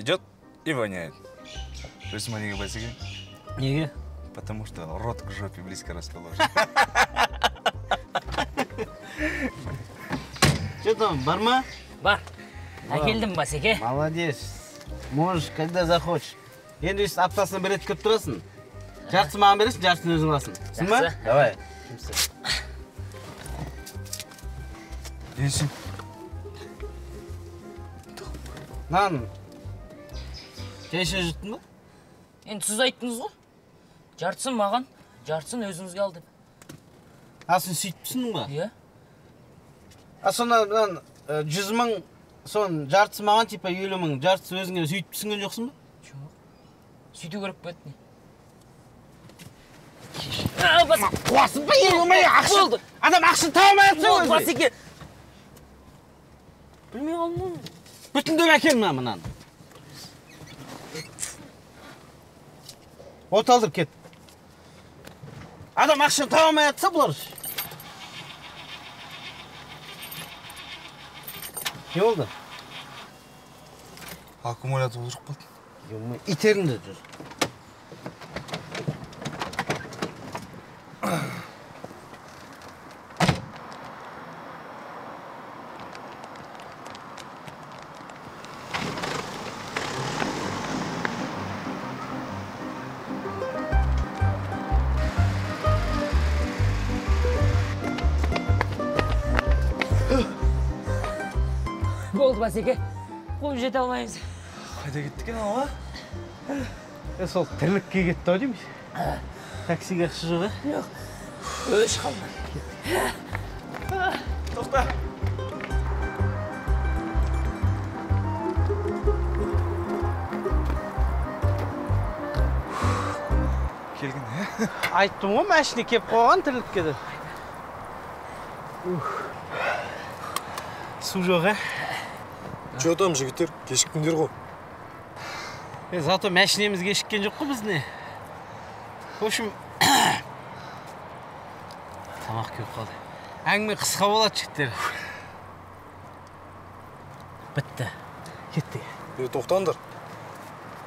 идет и воняет. То есть мы не босики. Неге? Потому что рот к жопе близко расположен. Что там, бар ма? Бар. Әкелдім басеке. Молодец. Можешь, когда захочешь. Енді өйстіп аптасына бір рет көріп тұрасың. Жартысын маған бересің, жартысын өзің аласың. Түсін ба? Жақсы. Давай. Енсің. Нан. Кеше жұрттың ба? Енді сіз айттыңыз ғой. Жартысын маған, жартысын өзіңізге ал деп. А, сен сөйтіпсің ба? Иә. А, сонда 100 мың, сон жартысы маған, типа 50 мың, жартысы өзіңе сөйтіп түсінген жоқсың ба? Жоқ. Сөйту керек пе еді? Қуасың ба, елімей ақша? Болды. Адам ақшын табамай атсың өзі. Басеке. Білмей қалдым. Бүтіндеп әкелме мұнан. От алдыр кет. Адам ақшын табамай атса бұлар. Не болды? Аккумулятор бұзылып қалды. Итеріңді жүр. Болды басеке. Қуып жете алмаймыз. Қайда кеттік екен ала? Сол тірлікке кетті ау дейміз. Таксиге ақша жоқ, е? Жоқ. Өш қалды. Тоқта. Келген, е? Айттым ғой, мәшіне кеп қойған тірлікке де. Су жоқ, е? Че там, жігіттер? Кешіктіңдер ғой. Зато мәшінеміз кешіккен жоқ қой бізде. В общем, тамақ кеп қалды. Әңгіме қысқа болады, жігіттер. Бітті. Кеттік. Тоқтаңдар.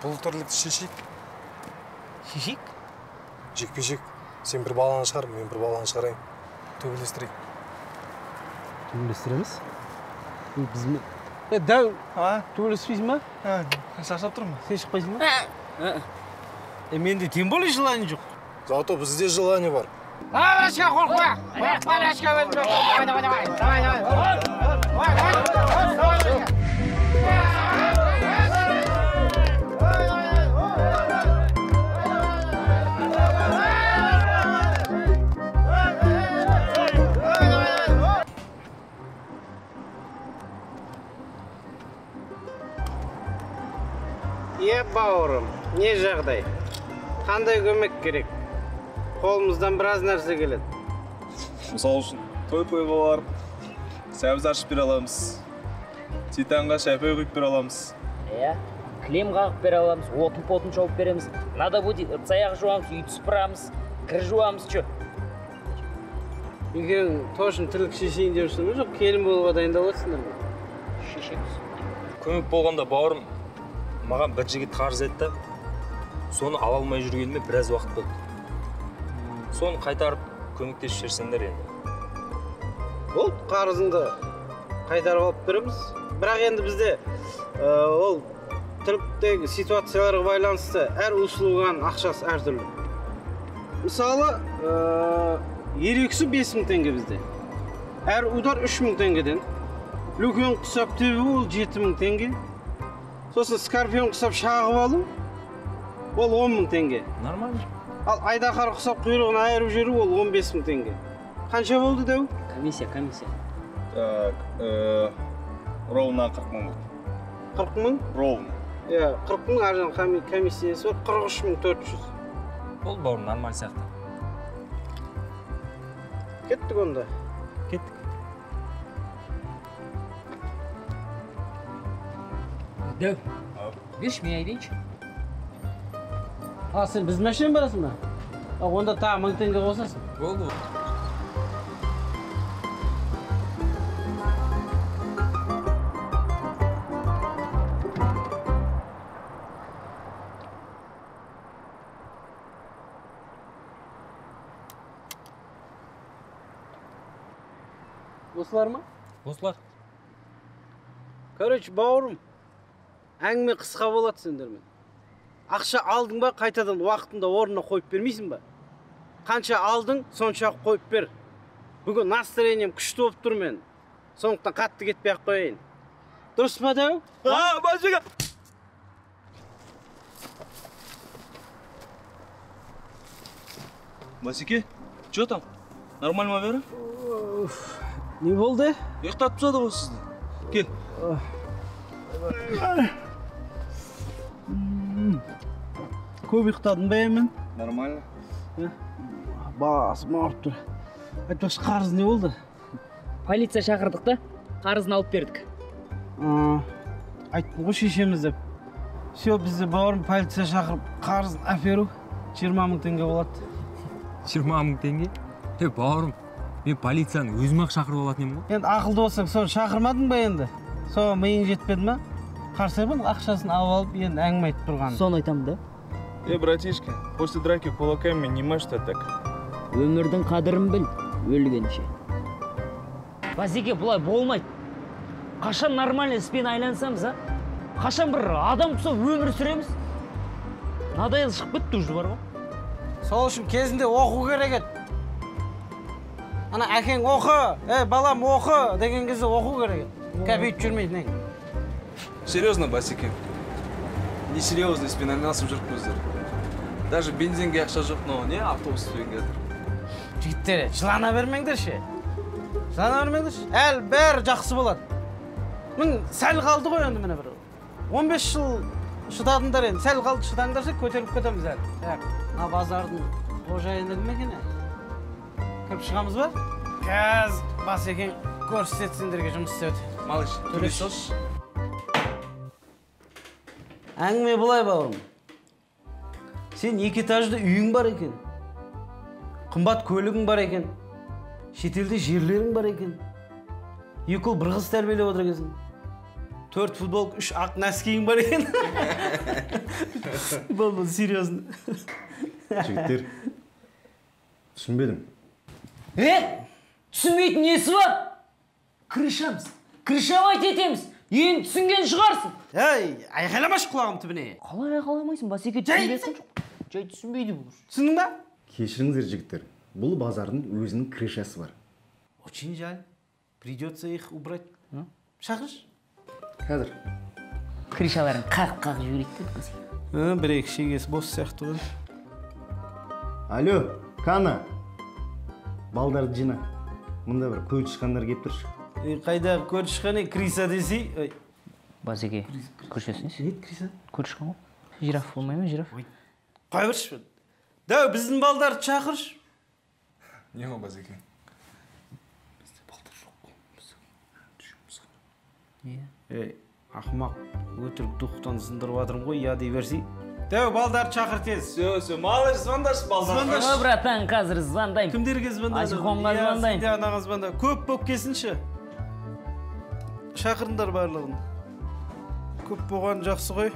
Бұл тірлікті шешейік. Шешейік? Жекпе-жек. Сен бір баланы шығар, мен бір баланы шығарайын. Төбелестірейік. Төбелестіреміз? Біз ме? Дәу, төбелеспейсің ба? Шаршап тұрмын. Сен шықпайсың ба? Менде тем более желание жоқ. Зато бізде желание бар. Рашка, қорқма! Рашка, өзім! Давай! Бауырым, не жағдай? Қандай көмек керек? Қолымыздан біраз нәрсе келеді. Мысал үшін, той-тойға барып, сәбіз ашып бере аламыз. Титанға шәпе құйып бере аламыз. Кілем қағып бере аламыз, отын-потын шауып береміз. Надо будет ыдыс-аяқ жуамыз, үй сыпырамыз, кір жуамыз, чө. Егер точно тірлік шешейін деп жүрсің бе, жоқ, келін болуға дайындаласыңдар ма? Шешеміз. Көмек болғанда бауырым маған бір жігіт қарыз етті. Соны ала алмай жүргеніме біраз уақыт болды. Соны қайтарып көмектесіп жіберсеңдер енді. Ол қарызыңды қайтарып алып береміз. Бірақ енді бізде ол тірліктегі ситуацияларға байланысты әр услуганың ақшасы әртүрлі. Мысалы, ерекші 5 мың теңге бізде. Әр удар 3 мың теңгеден. Үлкен құсап тебу ол 7 мың теңге. Сосын скорпион құсап шағып алу, ол 10 мың теңге. Нормально. Ал айдақар құсап құйрығын айырып жүру, ол 15 мың теңге. Қанша болды деу? Комиссия. Так, ровно 40 мың. 40 мың? Ровно. 40 мың аржан комиссиясы бар, 43 мың 400. Ол бауырым нормаль сияқты. Кеттік онда. Кеттік. Дәу, берші мен айдайыншы. Сен біз мәшінен барасың ба? Онда тағы 1000 теңге қосасың. Болды. Осылар ма? Осылар. Короче, бауырым, әңгіме қысқа болады сендермен. Ақша алдың ба, қайтадан уақытында орнына қойып бермейсің ба? Қанша алдың, сонша қойып бер. Бүгін настроением күшті болып тұр мен. Сондықтан қатты кетпей-ақ қояйын. Дұрыс па дәу? Басеке! Басеке, что там? Нормально ма бәрі? Не болды? Ұйықтатып тастады ғой сізді. Кел. Көп ұйықтадың ба емен? Нормально. Басым ауырып тұр. Айтпақшы, қарыз не болды? Полиция шақырдық та, қарызын алып бердік. Айттым ғой шешеміз деп. Все, бізде бауырым полиция шақырып, қарызын әперу 20 мың теңге болады. 20 мың теңге? Бауырым, мен полицияны өзім-ақ шақырып алатын едім ғой. Енді ақылды болсаң, соны шақырмадың ба енді? Соған миың жетпеді ма? Қарсай бұның ақшасын алып, енді әңгіме айтып тұрғаны. Соны айтамын да. Братишка, после драки кулаками не машет так. Өмірдің қадірін біл, өлгенше. Басеке, бұлай болмайды. Қашан нормальный іспен айлансамыз, а? Қашан бір адам құсап өмір сүреміз? Надоел шығып кетті уже бар ғой. Сол үшін кезінде оқу керек еді. Ана әкең оқы, балам оқы деген кезде оқу керек еді. Көбейіп жүрмейді нең. Серьезно, Басеке? Несерьезно іспен айналысып жүріп көздер. Даже бензинге ақша жоқ, но не автобус түбенге жатыр. Жігіттер, жылана бермеңдерші. Жылана бермеңдерші. Әл бәрі жақсы болады. Мың сәл қалды ғой енді міне бір. 15 жыл шыдадыңдар енді. Сәл қалды шыдаңдарса көтеріп кетеміз әлі. Мына базардың қожайыны кім екен? Кіріп шығамыз ба? Қазір Басекең көрсетеді сендерге жұмыс істеуді. Малыш, төлесош. Әңгіме былай бауырым. Сен 2 этажды үйің бар екен. Қымбат көлігің бар екен. Шетелде жерлерің бар екен. 2 ұл бір қыз тәрбиелеп отыр екенсің. 4 футболка, 3 ақ нәскиің бар екен. Болмады, серьезно. Жігіттер, түсінбедім. Түсінбейтін несі бар? Крышамыз, крышавайт етеміз. Ең түсінген шығарсың. Айқайламашы құлағым түбіне. Қалай айқайламайсың, Басеке түсінбесің жоқ. Жай түсінбейді бұл. Түсіндің ба? Кешіріңіздер, жігіттер. Бұл базардың өзінің крышасы бар. Очень жаль. Придется их убрать. Шақыршы. Қазір. Крышаларын қақ-қақ жіберейік Басеке. Бір-екі шегесі бос сияқты ғой. Алло, Кана. Балдарды жина. Мұнда бір көй шыққандар кеп тұршы. Қайдағы көр шыққаны криса десей. Басеке, көршесіңіз? Нет, криса. Көр шыққан ғой. Жираф болмай ма, жираф? Қай бірші? Дәу, біздің балдарды шақыршы. Не ғой, Басеке? Ақымақ, өтірік дұқтан зындырып атырым ғой, я дей берсей. Дәу, балдарды шақыр тез. Все, малыш, звондаш балдар. Братан, қазір звондайым. Кімдерге звондайды? Айсұлтанға звондайым. Сенде анаға звонда. Көп болып келсінші. Шақырыңдар барлығын. Көп болған жақсы ғой.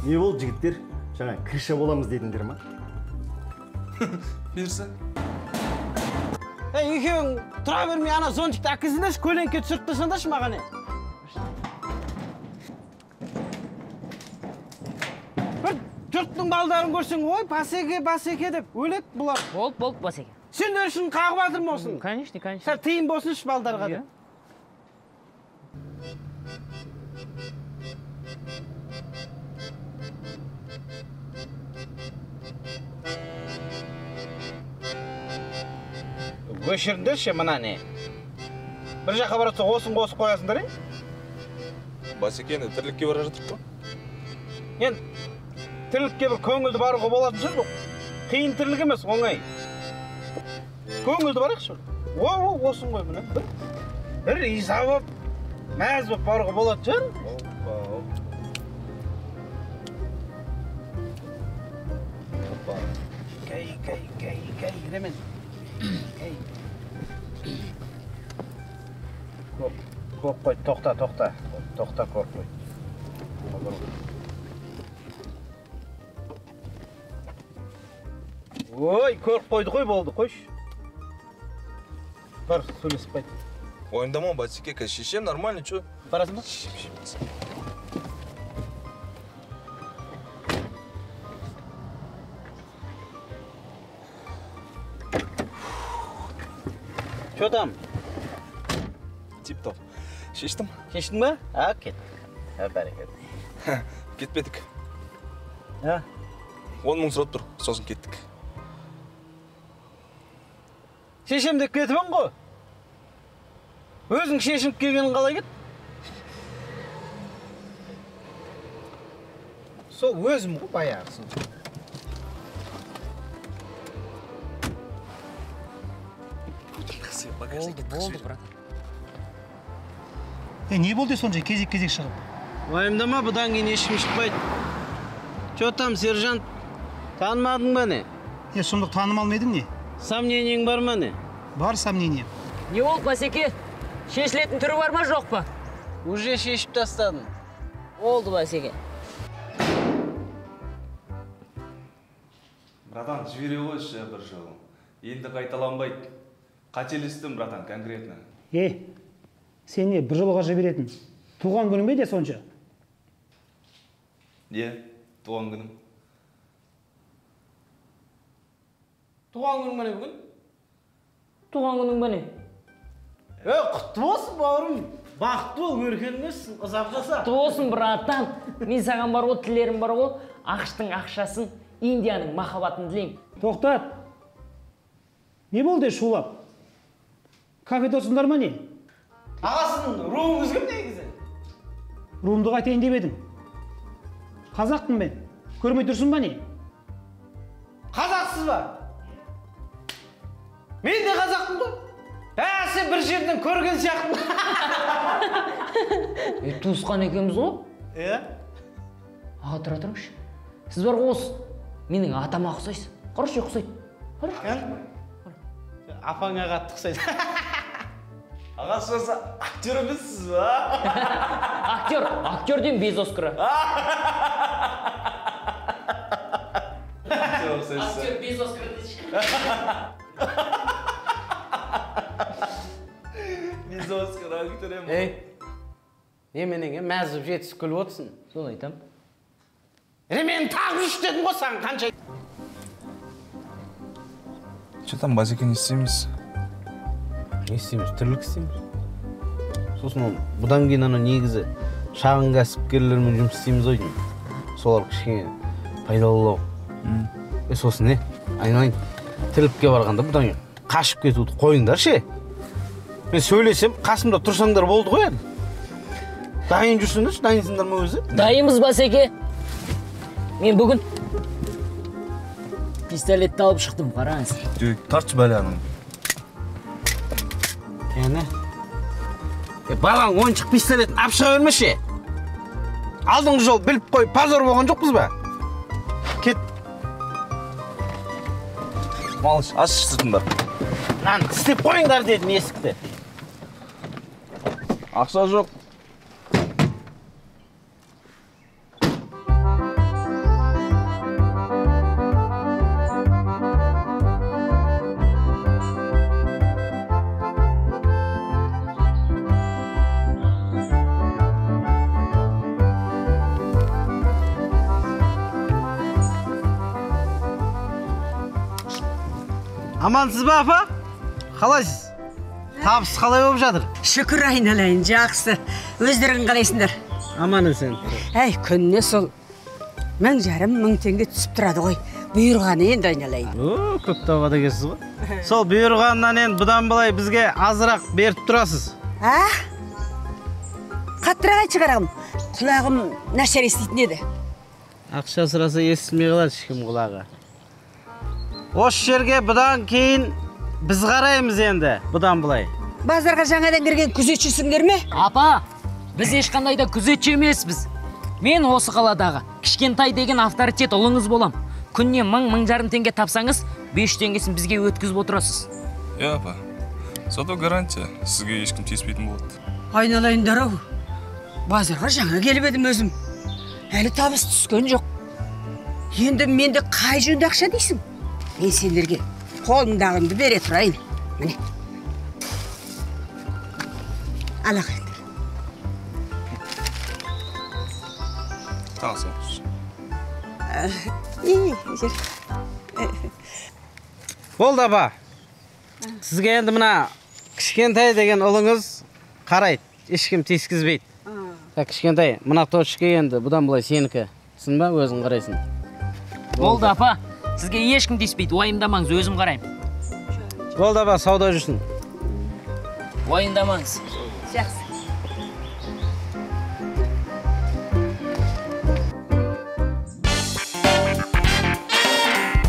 Не болды, жігіттер? Жаңа крыша боламыз дедіңдер ма? Берсі. Екеуің тұра бермей, ана зонтикті әкізіндеш, көлеңке түсіріп тұрсаңдашы маған. Бір жұрттың балдарын көрсең, ой, Басеке деп өлет бұлар. Болды, Басеке. Сендер үшін қағып атырым болсын. Конечно. Сәл тиын болсыншы балдарға деп. Өшіріңдерші мына не? Бір жаққа баратса осын қосып қоясыңдар, Басекені тірлікке бара жатыр қой. Енді тірлікке бір көңілді баруға болатын шығар бұл. Қиын тірлік емес, оңай. Көңілді барайықшы. Осын ғой міне. Бір иза болып, мәз болып баруға болатын шығар. Кәй, ремен. Көп қой, тоқта. Тоқта көп қой. Ой, көріп қойды ғой, болды, қойшы. Бар, сөйлесіп қайт. Ойындама, Басеке, қазір шешем нормально, чё? Барасың ба? Чё там? Тип-топ. Шештім. Шештің ба? А, кет. Бәрекет. Кетпедік. 10 000 сұрап тұр, сосын кеттік. Шешем деп кетіпін ғой. Өзің шешініп келгенін қалай кет? Сол өзім ғой баяғысын. Болды, брат. Не болды сонша кезек-кезек шығып? Уайымдама, бұдан кейін ешкім шықпайды. Чё там, сержант? Танымадың ба не? Сұмдық танымал ма едің не? Сомнениең бар ма не? Бар сомнение. Не болды, Басеке? Шешілетін түрі бар ма, жоқ па? Уже шешіп тастадым. Болды, Басеке. Братан, жібере қойшы бір жолы. Енді қайталанбайды. Қателестім, братан, конкретно. Сен не, бір жолға жіберетін? Туған күнің бе де сонша? Туған күнім. Туған күнің бәне бүгін? Туған күнің бәне? Құтты болсын, бауырым. Бақытты бол, өркенмесін, ұзақ жаса. Құтты болсын, братан. Мен саған бар ғой, тілерім бар ғой. Ақштың ақшасын, Индияның махаббатын тілеймін. Тоқтат. Не болды шулап? Кафеде отырсыңдар ма не? Ағасының руыңыз кім негізі? Руымды қайтайын деп едім. Қазақпын мен. Көрмей тұрсың ба не? Қазақсыз ба? Мен де қазақпын ғой. Сен бір жерден көрген сияқтың. Туысқан екеміз ғой? Аға, тұра тұрыңызшы. Сіз бар ғой осы. Менің атама ұқсайсыз. Қарашы, ұқсайды. Апаңа қатты ұқсайды. Аға шырса, актер емессіз ба? Актерден без Оскара. Актер без Оскара дейші. Без Оскар актер ем. Неменеге мәзіп жетісіп күліп отырсың? Соны айтам. Мен тағы үш дедім ғой саған қанша. Че там, Басеке, не істейміз? Не істейміз? Түрлік істейміз. Сосын бұдан кейін негізі шағын кәсіпкерлермен жұмыс істейміз ойдың. Солар кішкене пайдалылау. Сосын айналайын тірлікке барғанда бұдан кейін қашып кетуді қойыңдар ше. Мен сөйлесем, қасымда тұрсаңдар болды ғой әлі. Дайын жүрсіңдер, дайынсыңдар ма өзі? Дайынбыз, Басеке. Мен бүгін пистолетті алып шықтым, қараңыз. Тартшы бәләнің. Балаң ойыншық пистолетін ап шыға бермеші. Алдыңғы жол біліп қой, пазар болған жоқпыз ба? Кет. Малыш, аш сыртында. Lan істеп қойыңдар дедім есікті. Ақша жоқ. Амансыз ба, апа? Қалайсыз? Табыс қалай болып жатыр? Шүкір айналайын, жақсы. Өздерің қалайсыңдар? Аман сен. Әй, күніне сол 1,5 теңге түсіп тұрады ғой. Бұйырғаны енді айналайын. Көп табада кесіз ғой. Сол бұйырғаннан енді бұдан былай бізге азырақ беріп тұрасыз. Қаттырақ айтшы қарағым. Құлағым нашар еститін еді. Ақша сұраса естілмей қалады ешкім құлағы. Осы жерге бұдан кейін біз қараймыз енді, бұдан былай. Базарға жаңадан кірген күзетшісіңдер ме? Апа, біз ешқандай да күзетші емеспіз. Мен осы қаладағы кішкентай деген авторитет ұлыңыз болам. Күнне 1,000-1,5 теңге тапсаңыз, 5 теңгесін бізге өткізіп отырасыз. Апа, зато гарантия, сізге ешкім тиіспейтін болады. Айналайындар ау. Базарға жаңа келіп едім өзім. Әлі табыс түскен жоқ. Енді менде қай жөнді ақша дейсің? Мен сендерге қолыңдағыңды бере тұрайын. Міне. ала келдір. Таң сен. Жүр. Болды апа. Сізге енді мына кішкентай деген ұлыңыз қарайды, ешкім тескізбейді. Кішкентай, мына точка енді бұдан былай сенікі. Түсін ба, өзің қарайсың. Болды апа, сізге ешкім тиіспейді, уайымдамаңыз, өзім қараймын. Болды апа, сауда жүрсін. Уайымдамаңыз. Жақсы.